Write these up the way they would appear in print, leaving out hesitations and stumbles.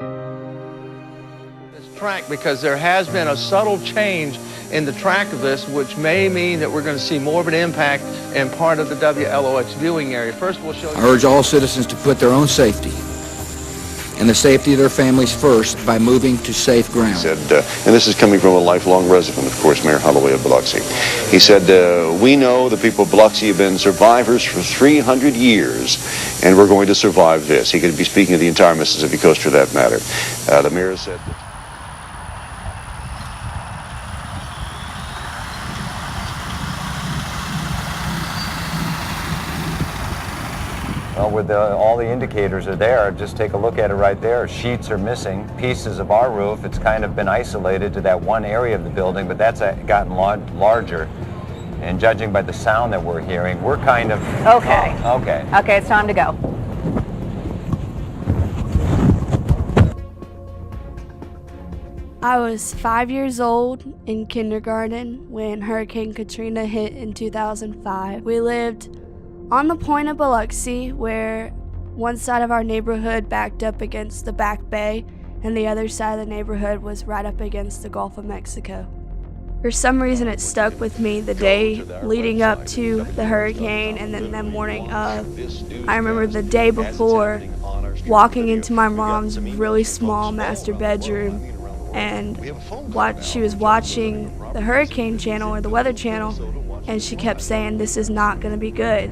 This track, because there has been a subtle change in the track of this, which may mean that we're going to see more of an impact in part of the WLOX viewing area. First, we'll show you. I urge all citizens to put their own safety and the safety of their families first by moving to safe ground. He said, and this is coming from a lifelong resident, of course, Mayor Holloway of Biloxi. He said, we know the people of Biloxi have been survivors for 300 years, and we're going to survive this. He could be speaking of the entire Mississippi coast for that matter. The mayor said... Well, with all the indicators are there, just take a look at it right there. Sheets are missing, pieces of our roof. It's kind of been isolated to that one area of the building, but that's gotten larger. And judging by the sound that we're hearing, we're kind of... Okay. Oh, okay. Okay, it's time to go. I was 5 years old in kindergarten when Hurricane Katrina hit in 2005. We lived on the point of Biloxi, where one side of our neighborhood backed up against the Back Bay and the other side of the neighborhood was right up against the Gulf of Mexico. For some reason it stuck with me the day leading up to the hurricane and then the morning of. I remember the day before walking into my mom's really small master bedroom and she was watching the Hurricane Channel or the Weather Channel, and she kept saying, "This is not going to be good."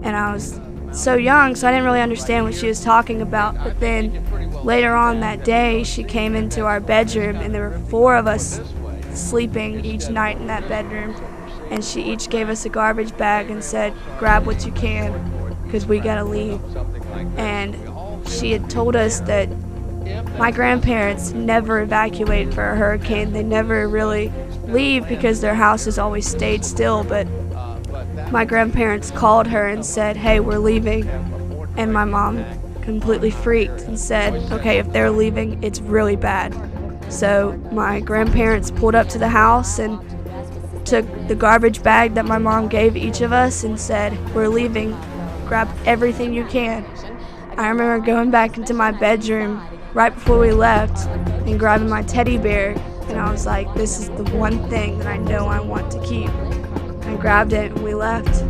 And I was so young, so I didn't really understand what she was talking about. But then later on that day, she came into our bedroom, and there were 4 of us sleeping each night in that bedroom. And she each gave us a garbage bag and said, "Grab what you can, because we gotta leave." And she had told us that my grandparents never evacuate for a hurricane. They never really leave because their houses always stayed still. But my grandparents called her and said, "Hey, we're leaving." And my mom completely freaked and said, "Okay, if they're leaving, it's really bad." So my grandparents pulled up to the house and took the garbage bag that my mom gave each of us and said, "We're leaving. Grab everything you can." I remember going back into my bedroom right before we left and grabbing my teddy bear, and I was like, this is the one thing that I know I want to keep. I grabbed it and we left,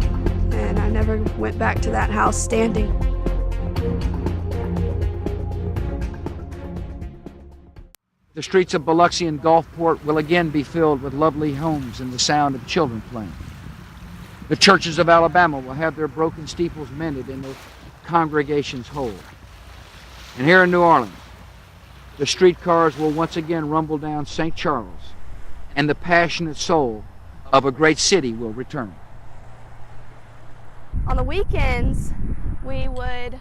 and I never went back to that house standing. The streets of Biloxi and Gulfport will again be filled with lovely homes and the sound of children playing. The churches of Alabama will have their broken steeples mended and their congregations whole. And here in New Orleans, the streetcars will once again rumble down St. Charles, and the passionate soul of a great city will return. On the weekends, we would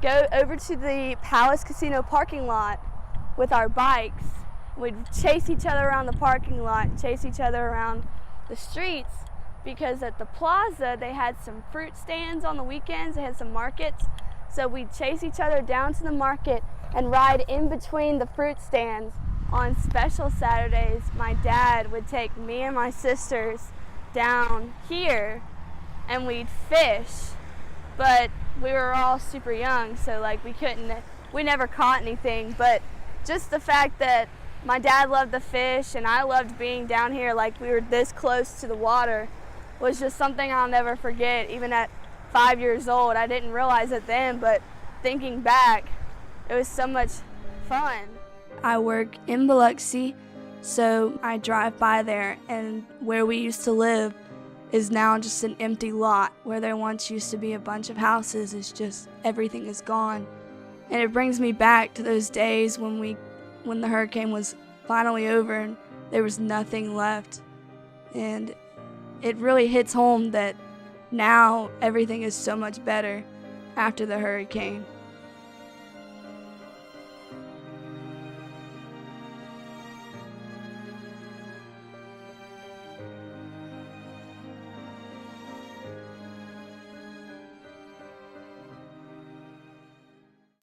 go over to the Palace Casino parking lot with our bikes. We'd chase each other around the parking lot, chase each other around the streets, because at the plaza they had some fruit stands on the weekends, they had some markets. So we'd chase each other down to the market and ride in between the fruit stands. On special Saturdays, my dad would take me and my sisters down here and we'd fish, but we were all super young, so like we never caught anything. But just the fact that my dad loved the fish and I loved being down here, like we were this close to the water, was just something I'll never forget. Even at 5 years old, I didn't realize it then, but thinking back, it was so much fun. I work in Biloxi, so I drive by there, and where we used to live is now just an empty lot. Where there once used to be a bunch of houses, it's just everything is gone. And it brings me back to those days when the hurricane was finally over and there was nothing left. And it really hits home that now everything is so much better after the hurricane.